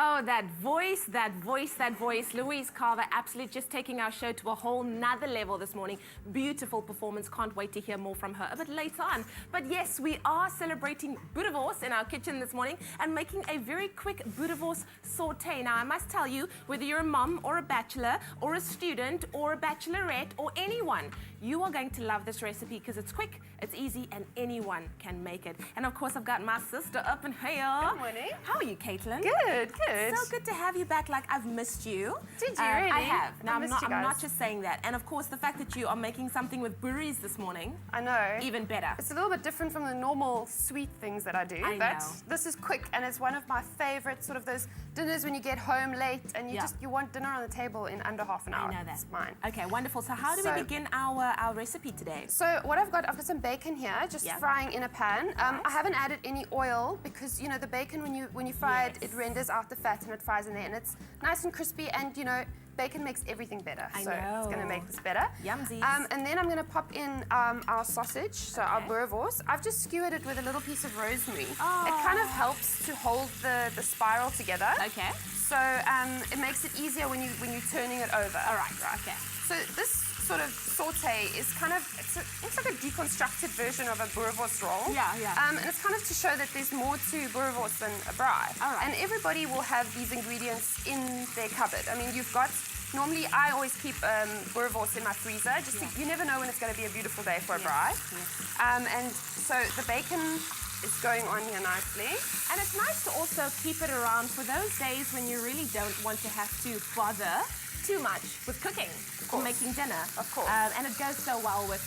Oh, that voice, that voice, that voice. Louise Carver, absolutely just taking our show to a whole nother level this morning. Beautiful performance. Can't wait to hear more from her a bit later on. But yes, we are celebrating boerewors in our kitchen this morning and making a very quick boerewors saute. Now, I must tell you, whether you're a mum or a bachelor or a student or a bachelorette or anyone, you are going to love this recipe because it's quick, it's easy, and anyone can make it. And of course, I've got my sister up in here. Good morning. How are you, Caitlin? Good, good. So good to have you back. Like, I've missed you. Did you really? I have. Now, I'm not just saying that. And of course, the fact that you are making something with boeries this morning. I know. Even better. It's a little bit different from the normal sweet things that I do. I but know. This is quick, and it's one of my favorite sort of those dinners when you get home late and you want dinner on the table in under half an hour. I know that. It's mine. Okay, wonderful. So how do we begin our recipe today? So what I've got some bacon here, just frying in a pan. I haven't added any oil because, you know, the bacon, when you fry it, it renders out the fat and it fries in there, and it's nice and crispy, and, you know, bacon makes everything better. I so know. it's going to make this better. Yumsies. And then I'm going to pop in our sausage, so our boerewors. I've just skewered it with a little piece of rosemary. Oh. It kind of helps to hold the spiral together. Okay. So it makes it easier when you're turning it over. All right. Okay. So this sort of saute is kind of, it's like a deconstructed version of a boerewors roll. Yeah. And it's kind of to show that there's more to boerewors than a braai. All right. And everybody will have these ingredients in their cupboard. I mean, you've got, normally I always keep boerewors in my freezer, just you never know when it's going to be a beautiful day for a braai. And so the bacon is going on here nicely. And it's nice to also keep it around for those days when you really don't want to have to bother too much with cooking or making dinner. Of course. And it goes so well with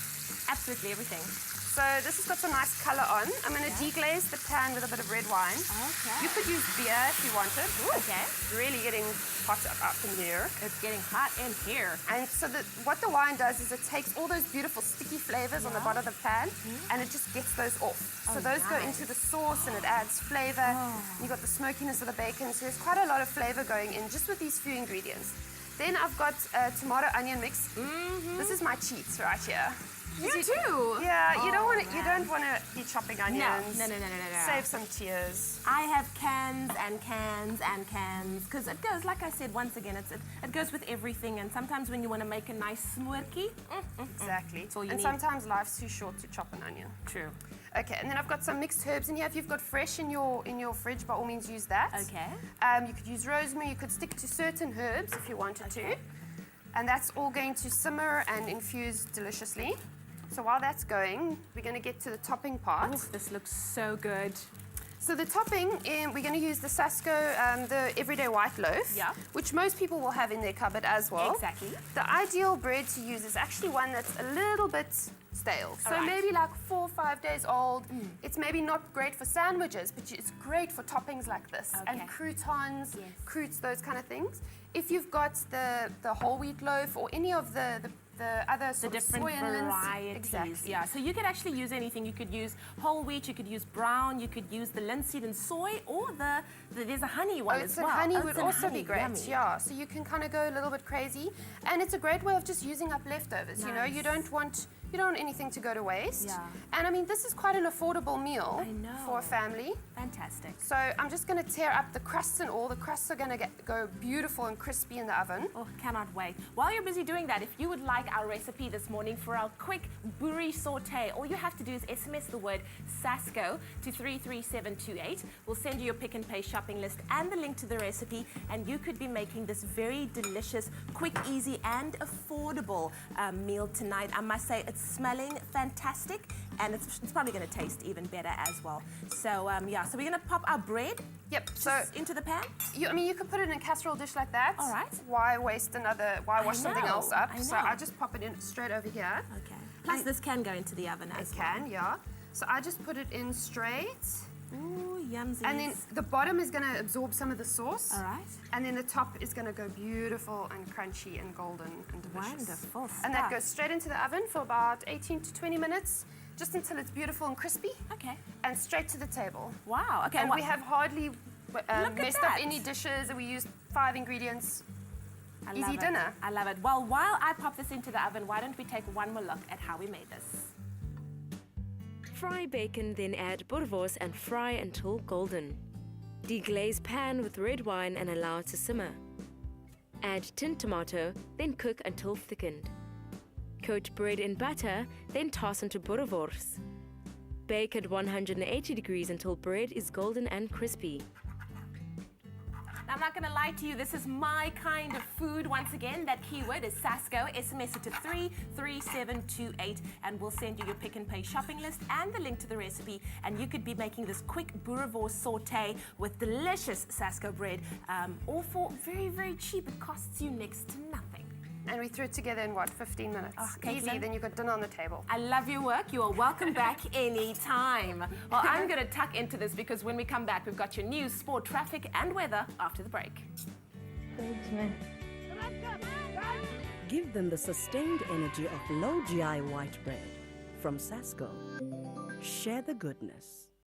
absolutely everything. So this has got some nice colour on. I'm going to deglaze the pan with a bit of red wine. Okay. You could use beer if you wanted. Ooh, okay. Really getting hot up in here. It's getting hot in here. And so what the wine does is it takes all those beautiful sticky flavours on the bottom of the pan and it just gets those off. So those go into the sauce and it adds flavour. You've got the smokiness of the bacon. So there's quite a lot of flavour going in just with these few ingredients. Then I've got tomato onion mix. This is my cheats right here. You too? Yeah, you don't want to be chopping onions. No. Save some tears. I have cans and cans and cans because it goes, like I said, once again, it goes with everything. And sometimes when you want to make a nice smorky, exactly. That's all you and need. Sometimes life's too short to chop an onion. True. Okay, and then I've got some mixed herbs in here. If you've got fresh in your fridge, by all means use that. Okay. You could use rosemary. You could stick to certain herbs if you wanted to. And that's all going to simmer and infuse deliciously. So while that's going, we're going to get to the topping part. Oh, this looks so good. So the topping, we're going to use the Sasko, the everyday white loaf, which most people will have in their cupboard as well. Exactly. The ideal bread to use is actually one that's a little bit stale. So maybe like 4 or 5 days old. It's maybe not great for sandwiches, but it's great for toppings like this. And croutons, croutes, those kind of things. If you've got the whole wheat loaf or any of the other sort of different soy and varieties. Exactly. Yeah, so you could actually use anything. You could use whole wheat, you could use brown, you could use the linseed and soy, or there's a honey one as well. Honey would also be great. Yummy. Yeah, so you can kind of go a little bit crazy, and it's a great way of just using up leftovers. Nice. You know, you don't want anything to go to waste. Yeah. And I mean, this is quite an affordable meal for a family. Fantastic. So I'm just going to tear up the crusts and all. The crusts are going to go beautiful and crispy in the oven. Oh, cannot wait. While you're busy doing that, if you would like our recipe this morning for our quick boerie saute, all you have to do is SMS the word Sasko to 33728. We'll send you your pick and pay shopping list and the link to the recipe, and you could be making this very delicious, quick, easy, and affordable meal tonight. I must say, it's smelling fantastic, and it's probably going to taste even better as well. So so we're going to pop our bread into the pan. I mean, you could put it in a casserole dish like that. All right. Why wash something else up? So I just pop it in straight over here. Okay. Plus this can go into the oven as well. It can, yeah. So I just put it in straight. Ooh, yumsies. And then the bottom is going to absorb some of the sauce. All right. And then the top is going to go beautiful and crunchy and golden and delicious. Wonderful stuff. And that goes straight into the oven for about 18 to 20 minutes, just until it's beautiful and crispy. Okay. And straight to the table. Wow. Okay. And we have hardly messed up that. any dishes, and we used 5 ingredients. I Easy love dinner. It. I love it. Well, while I pop this into the oven, why don't we take one more look at how we made this? Fry bacon, then add boerewors and fry until golden. Deglaze pan with red wine and allow it to simmer. Add tinned tomato, then cook until thickened. Coat bread in butter, then toss into boerewors. Bake at 180 degrees until bread is golden and crispy. I'm not going to lie to you, this is my kind of food. Once again, that keyword is Sasko. SMS it to 33728 and we'll send you your Pick and Pay shopping list and the link to the recipe. And you could be making this quick boerewors saute with delicious Sasko bread, all for very, very cheap. It costs you next to nothing. And we threw it together in what, 15 minutes? Oh, Easy, Caitlin, then you've got dinner on the table. I love your work. You are welcome back anytime. Well, I'm going to tuck into this because when we come back, we've got your news, sport, traffic, and weather after the break. Thanks, man. Give them the sustained energy of low GI white bread. From Sasko. Share the goodness.